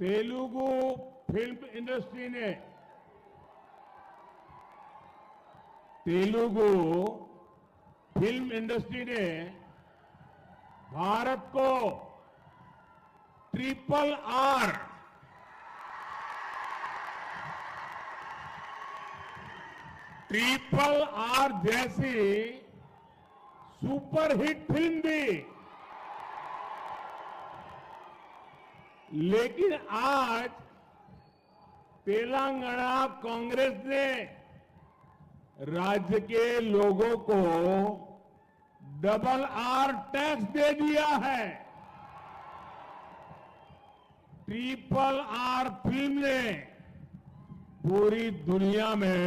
Telugu film industry ने भारत को triple R जैसी सुपरहिट फिल्म दी। लेकिन आज तेलंगाना कांग्रेस ने राज्य के लोगों को डबल आर टैक्स दे दिया है। ट्रिपल आर फिल्म ने पूरी दुनिया में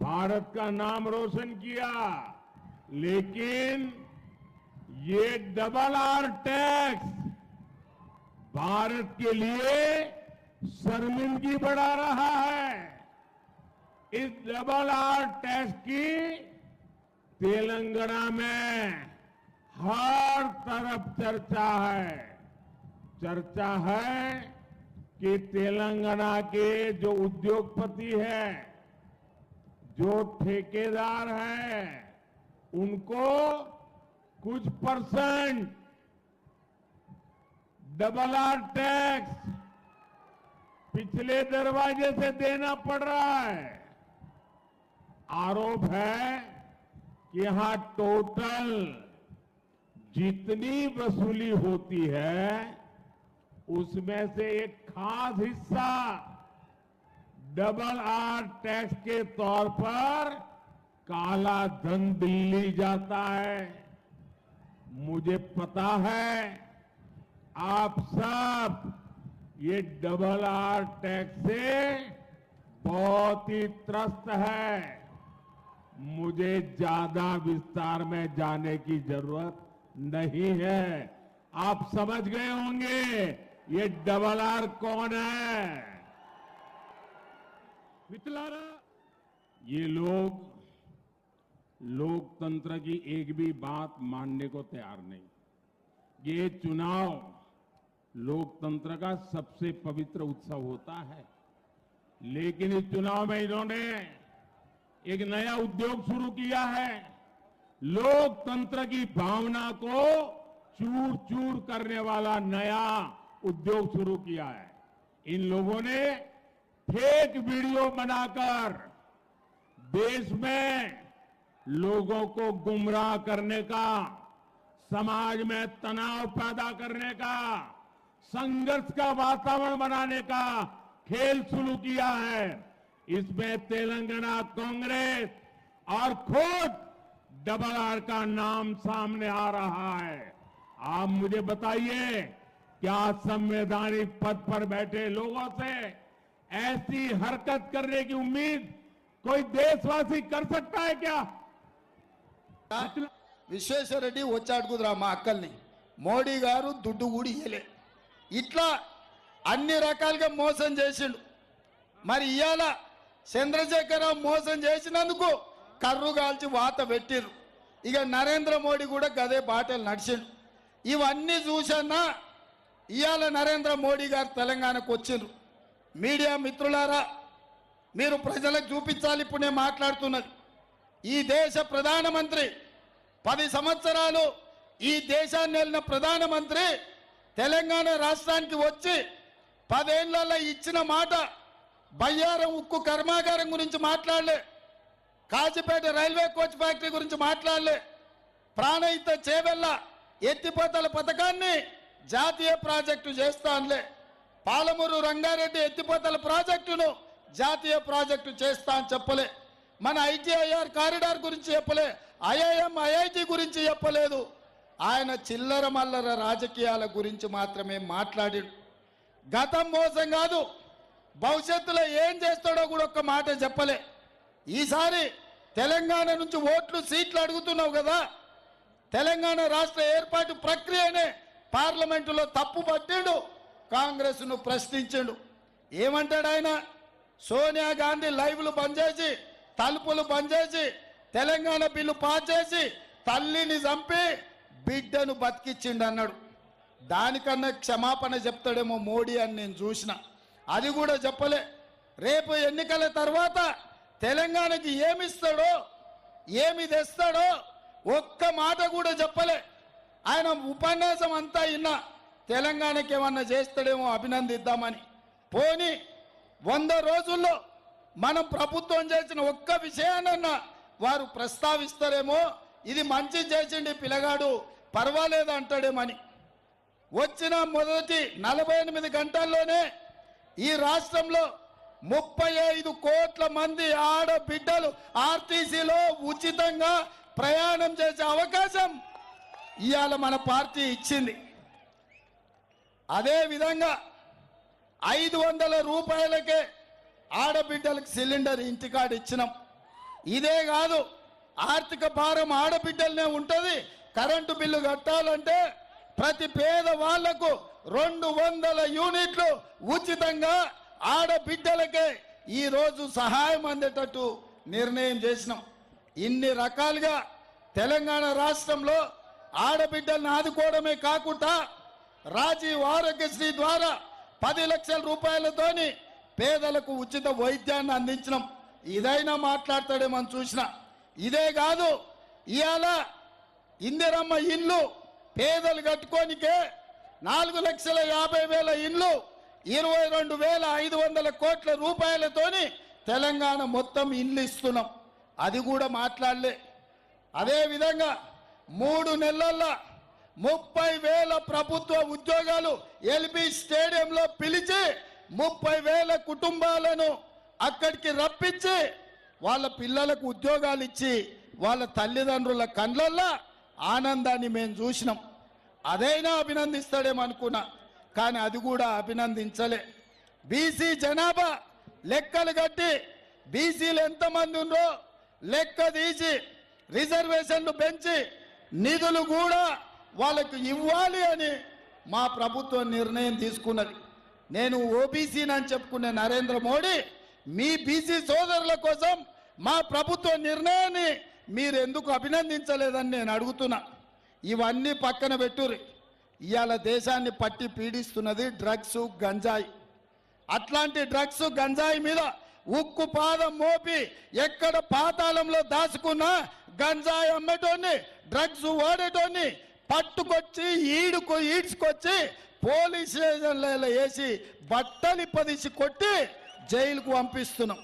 भारत का नाम रोशन किया, लेकिन ये डबल आर टैक्स भारत के लिए शर्मिंदगी बढ़ा रहा है। इस डबल आर टैक्स की तेलंगाना में हर तरफ चर्चा है कि तेलंगाना के जो उद्योगपति हैं, जो ठेकेदार हैं, उनको कुछ परसेंट डबल आर टैक्स पिछले दरवाजे से देना पड़ रहा है। आरोप है कि यहां टोटल जितनी वसूली होती है उसमें से एक खास हिस्सा डबल आर टैक्स के तौर पर काला धन दिल्ली जाता है। मुझे पता है आप सब ये डबल आर टैक्स से बहुत ही त्रस्त है। मुझे ज्यादा विस्तार में जाने की जरूरत नहीं है। आप समझ गए होंगे ये डबल आर कौन है। मितलारा, ये लोग लोकतंत्र की एक भी बात मानने को तैयार नहीं। ये चुनाव लोकतंत्र का सबसे पवित्र उत्सव होता है, लेकिन इस चुनाव में इन्होंने एक नया उद्योग शुरू किया है। लोकतंत्र की भावना को चूर चूर करने वाला नया उद्योग शुरू किया है। इन लोगों ने फेक वीडियो बनाकर देश में लोगों को गुमराह करने का, समाज में तनाव पैदा करने का, संघर्ष का वातावरण बनाने का खेल शुरू किया है। इसमें तेलंगाना कांग्रेस और खुद डबल आर का नाम सामने आ रहा है। आप मुझे बताइए, क्या संवैधानिक पद पर बैठे लोगों से ऐसी हरकत करने की उम्मीद कोई देशवासी कर सकता है क्या? విశ్వేశ్వరరెడ్డి వచ్చి అడుగుదురా మా అక్కల్ని, మోడీ గారు దుడ్డు కూడా ఇయ్యలే, ఇట్లా అన్ని రకాలుగా మోసం చేసిండు. మరి ఇవాళ చంద్రశేఖరరావు మోసం చేసినందుకు కర్రు కాల్చి వాత పెట్టిర్రు. ఇక నరేంద్ర మోడీ కూడా గదే బాటలు నడిచిండు. ఇవన్నీ చూసన్నా ఇవాళ నరేంద్ర మోడీ గారు తెలంగాణకు వచ్చిండ్రు. మీడియా మిత్రులారా, మీరు ప్రజలకు చూపించాలి. ఇప్పుడు నేను మాట్లాడుతున్నది, ఈ దేశ ప్రధానమంత్రి 10 సంవత్సరాలు ఈ దేశాన్ని వెళ్ళిన ప్రధానమంత్రి తెలంగాణ రాష్ట్రానికి వచ్చి 10 ఏళ్లలో ఇచ్చిన మాట, బయ్యారం ఉక్కు కర్మాగారం గురించి మాట్లాడలే, కాజీపేట రైల్వే కోచ్ ఫ్యాక్టరీ గురించి మాట్లాడలే, ప్రాణహిత చేవెళ్ళ ఎత్తిపోతల పథకాన్ని జాతీయ ప్రాజెక్టు చేస్తానులే, పాలమూరు రంగారెడ్డి ఎత్తిపోతల ప్రాజెక్టును జాతీయ ప్రాజెక్టు చేస్తా అని చెప్పలే, మన ఐటీఐఆర్ కారిడార్ గురించి చెప్పలే, ఐఐఎం ఐఐటి గురించి చెప్పలేదు. ఆయన చిల్లర మల్లర రాజకీయాల గురించి మాత్రమే మాట్లాడాడు. గతం మోసం కాదు, భవిష్యత్తులో ఏం చేస్తాడో కూడా ఒక్క మాట చెప్పలే. ఈసారి తెలంగాణ నుంచి ఓట్లు సీట్లు అడుగుతున్నావు కదా, తెలంగాణ రాష్ట్ర ఏర్పాటు ప్రక్రియనే పార్లమెంటులో తప్పు పట్టిండు, కాంగ్రెస్ను ప్రశ్నించాడు. ఏమంటాడు ఆయన? సోనియా గాంధీ లైవ్లు బంద్ చేసి, తలుపులు బంద్ చేసి, తెలంగాణ బిల్లు పాస్ చేసి తల్లిని చంపి బిడ్డను బతికిచ్చిండు అన్నాడు. దానికన్నా క్షమాపణ చెప్తాడేమో మోడీ అని నేను చూసిన. అది కూడా చెప్పలే. రేపు ఎన్నికల తర్వాత తెలంగాణకి ఏమిస్తాడో ఏమి తెస్తాడో ఒక్క మాట కూడా చెప్పలే. ఆయన ఉపన్యాసం అంతా ఇన్నా తెలంగాణకి ఏమన్నా చేస్తాడేమో అభినందిద్దామని. పోని 100 రోజుల్లో మనం ప్రభుత్వం చేసిన ఒక్క విషయానన్నా వారు ప్రస్తావిస్తారేమో, ఇది మంచి చేసిండి పిల్లగాడు పర్వాలేదు అంటాడేమని. వచ్చిన మొదటి 48 గంటల్లోనే ఈ రాష్ట్రంలో 35 కోట్ల మంది ఆడబిడ్డలు ఆర్టీసీలో ఉచితంగా ప్రయాణం చేసే అవకాశం ఇవాళ మన పార్టీ ఇచ్చింది. అదే విధంగా 500 రూపాయలకే ఆడబిడ్డలకు సిలిండర్ ఇంటికాడ ఇచ్చినాం. ఇదే కాదు, ఆర్థిక భారం ఆడబిడ్డలనే ఉంటుంది. కరెంటు బిల్లు కట్టాలంటే ప్రతి పేద వాళ్లకు 200 యూనిట్లు ఉచితంగా ఆడబిడ్డలకే ఈ రోజు సహాయం అందేటట్టు నిర్ణయం చేసినాం. ఇన్ని రకాలుగా తెలంగాణ రాష్ట్రంలో ఆడబిడ్డలను ఆదుకోవడమే కాకుండా రాజీవ్ ఆరోగ్యశ్రీ ద్వారా 10 లక్షల రూపాయలతోని పేదలకు ఉచిత వైద్యాన్ని అందించడం. ఇదైనా మాట్లాడతాడేమని చూసిన. ఇదే కాదు, ఇవాళ ఇందిరమ్మ ఇల్లు పేదలు కట్టుకోనికే 4,50,000 ఇల్లు 22,500 కోట్ల రూపాయలతోని తెలంగాణ మొత్తం ఇల్లు ఇస్తున్నాం. అది కూడా మాట్లాడలే. అదే విధంగా 3 నెలల్లో 30,000 ప్రభుత్వ ఉద్యోగాలు ఎల్బీ స్టేడియంలో పిలిచి 30,000 కుటుంబాలను అక్కడికి రప్పించి వాళ్ళ పిల్లలకు ఉద్యోగాలు ఇచ్చి వాళ్ళ తల్లిదండ్రుల కళ్ళల్లో ఆనందాన్ని మేము చూసినాం. అదైనా అభినందిస్తాడేమనుకున్నా, కానీ అది కూడా అభినందించలే. బీసీ జనాభా లెక్కలు కట్టి బీసీలు ఎంతమంది ఉందో లెక్క తీసి రిజర్వేషన్లు పెంచి నిధులు కూడా వాళ్ళకు ఇవ్వాలి అని మా ప్రభుత్వం నిర్ణయం తీసుకున్నది. నేను ఓబీసీని చెప్పుకునే నరేంద్ర మోడీ మీ బీసీ సోదరుల కోసం మా ప్రభుత్వ నిర్ణయాన్ని మీరు ఎందుకు అభినందించలేదని నేను అడుగుతున్నా. ఇవన్నీ పక్కన పెట్టుర్రి. ఇవాళ దేశాన్ని పట్టి పీడిస్తున్నది డ్రగ్స్, గంజాయి. అట్లాంటి డ్రగ్స్, గంజాయి మీద ఉక్కు పాదం మోపి ఎక్కడ పాతాళంలో దాచుకున్నా గంజాయి అమ్మేటోని, డ్రగ్స్ వాడేటోని పట్టుకొచ్చి ఈడ్చుకొచ్చి పోలీస్ స్టేషన్లలో వేసి బట్టలు పదిసి కొట్టి జైలుకు పంపిస్తున్నాం.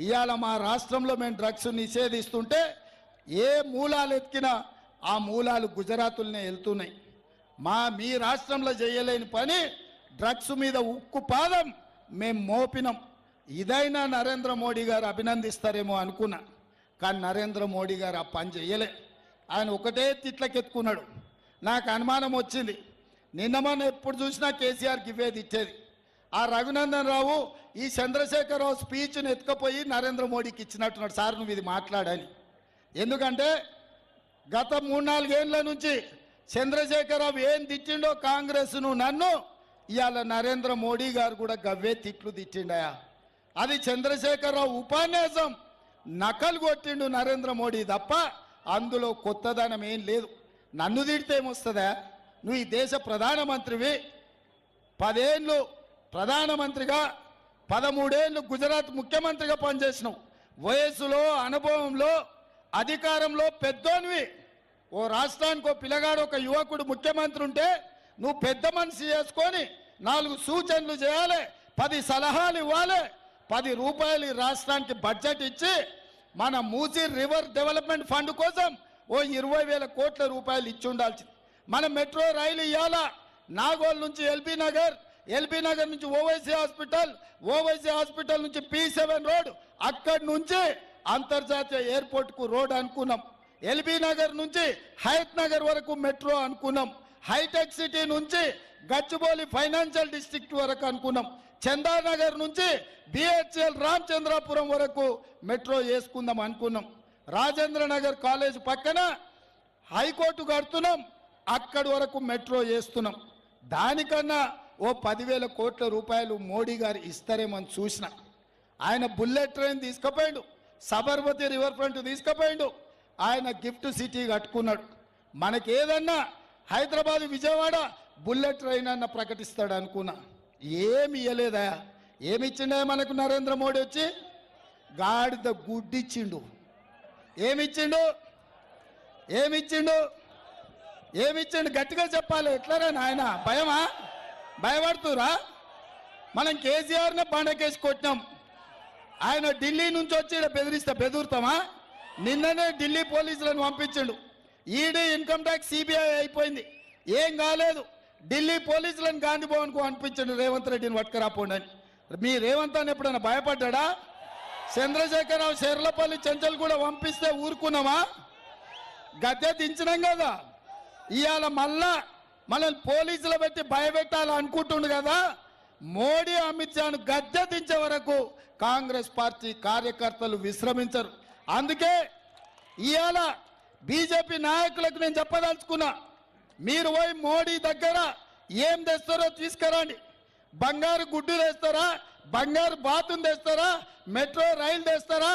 ఇవాళ మా రాష్ట్రంలో మేము డ్రగ్స్ నిషేధిస్తుంటే ఏ మూలాలు ఎత్తికినా ఆ మూలాలు గుజరాతులనే వెళ్తున్నాయి. మీ రాష్ట్రంలో చేయలేని పని డ్రగ్స్ మీద ఉక్కు పాదం మేము మోపినాం. ఇదైనా నరేంద్ర మోడీ గారు అభినందిస్తారేమో అనుకున్నా, కానీ నరేంద్ర మోడీ గారు ఆ పని చేయలే. ఆయన ఒకటే తిట్లకెత్తుకున్నాడు. నాకు అనుమానం వచ్చింది. నిన్న మొన్న ఎప్పుడు చూసినా కేసీఆర్కి ఇవే తిట్టేది. ఆ రఘునందన్ రావు ఈ చంద్రశేఖరరావు స్పీచ్ను ఎత్తుకపోయి నరేంద్ర మోడీకి ఇచ్చినట్టున్నాడు. సార్ నువ్వు ఇది మాట్లాడని. ఎందుకంటే గత 3-4 ఏళ్ల నుంచి చంద్రశేఖరరావు ఏం తిట్టిండో కాంగ్రెస్ను నన్ను, ఇవాళ నరేంద్ర మోడీ గారు కూడా గవ్వే తిట్లు తిట్టిండయా. అది చంద్రశేఖరరావు ఉపన్యాసం నకలు కొట్టిండు నరేంద్ర మోడీ తప్ప అందులో కొత్తదనం ఏం లేదు. నన్ను తిడితే ఏమొస్తుందా? నువ్వు ఈ దేశ ప్రధానమంత్రివి, 10 ఏళ్ళు ప్రధానమంత్రిగా 13 ఏళ్ళు గుజరాత్ ముఖ్యమంత్రిగా పనిచేసినావు. వయస్సులో, అనుభవంలో, అధికారంలో పెద్దోనివి. ఓ రాష్ట్రానికి ఓ పిల్లగాడు, ఒక యువకుడు ముఖ్యమంత్రి ఉంటే నువ్వు పెద్ద మనిషి చేసుకొని 4 సూచనలు చేయాలి, 10 సలహాలు ఇవ్వాలి, 10 రూపాయలు ఈ రాష్ట్రానికి బడ్జెట్ ఇచ్చి మన మూసీ రివర్ డెవలప్మెంట్ ఫండ్ కోసం ఓ 20,000 కోట్ల రూపాయలు ఇచ్చి ఉండాల్సింది. మన మెట్రో రైలు ఇవాళ నాగోల్ నుంచి ఎల్బీ నగర్ నుంచి ఓవైసీ హాస్పిటల్ నుంచి P7 రోడ్, అక్కడి నుంచి అంతర్జాతీయ ఎయిర్పోర్ట్కు రోడ్ అనుకున్నాం. ఎల్బీ నగర్ నుంచి హయత్ నగర్ వరకు మెట్రో అనుకున్నాం. హైటెక్ సిటీ నుంచి గచ్చిబౌలి ఫైనాన్షియల్ డిస్ట్రిక్ట్ వరకు అనుకున్నాం. చందానగర్ నుంచి BHL రామచంద్రాపురం వరకు మెట్రో వేసుకుందాం అనుకున్నాం. రాజేంద్ర నగర్ కాలేజ్ పక్కన హైకోర్టు కడుతున్నాం, అక్కడి వరకు మెట్రో వేస్తున్నాం. దానికన్నా ఓ 10,000 కోట్ల రూపాయలు మోడీ గారు ఇస్తారేమని చూసిన. ఆయన బుల్లెట్ ట్రైన్ తీసుకుపోయిండు, సబర్మతి రివర్ ఫ్రంట్ తీసుకుపోయిండు, ఆయన గిఫ్ట్ సిటీ కట్టుకున్నాడు. మనకేదన్నా హైదరాబాద్ విజయవాడ బుల్లెట్ ట్రైన్ అన్న ప్రకటిస్తాడు అనుకున్నా. ఏమి ఇయ్యలేదా? ఏమి ఇచ్చిండే మనకు నరేంద్ర మోడీ వచ్చి? గాడిద గుడ్డిచ్చిండు. ఏమిచ్చిండు? ఏమిచ్చిండు? ఏమిచ్చిండు? గట్టిగా చెప్పాలి. ఎట్లరా నాయన? భయమా? భయపడుతురా? మనం కేసీఆర్నే బండకేసి కొట్టినాం. ఆయన ఢిల్లీ నుంచి వచ్చి ఈడ బెదురుతామా? నిన్ననే ఢిల్లీ పోలీసులను పంపించిండు. ఈడీ, ఇన్కమ్ ట్యాక్స్, సిబిఐ అయిపోయింది, ఏం కాలేదు. ఢిల్లీ పోలీసులను గాంధీ భవన్కు పంపించండు రేవంత్ రెడ్డిని పట్టుకురాపోండి అని. మీ రేవంత్ అని ఎప్పుడైనా భయపడ్డా? చంద్రశేఖరరావు శర్లపల్లి చెంచల్ కూడా పంపిస్తే ఊరుకున్నామా? గద్దె దించినాం కదా. ఇవాళ మళ్ళా మనల్ని పోలీసులు పెట్టి భయపెట్టాలనుకుంటుండు కదా. మోడీ, అమిత్ షాను గద్దె దించే వరకు కాంగ్రెస్ పార్టీ కార్యకర్తలు విశ్రమించరు. అందుకే ఇవాళ బీజేపీ నాయకులకు నేను చెప్పదలుచుకున్నా, మీరు పోయి మోడీ దగ్గర ఏం తెస్తారో తీసుకురండి. బంగారు గుడ్డు తెస్తారా? బంగారు బాతుని తెస్తారా? మెట్రో రైలు తెస్తారా?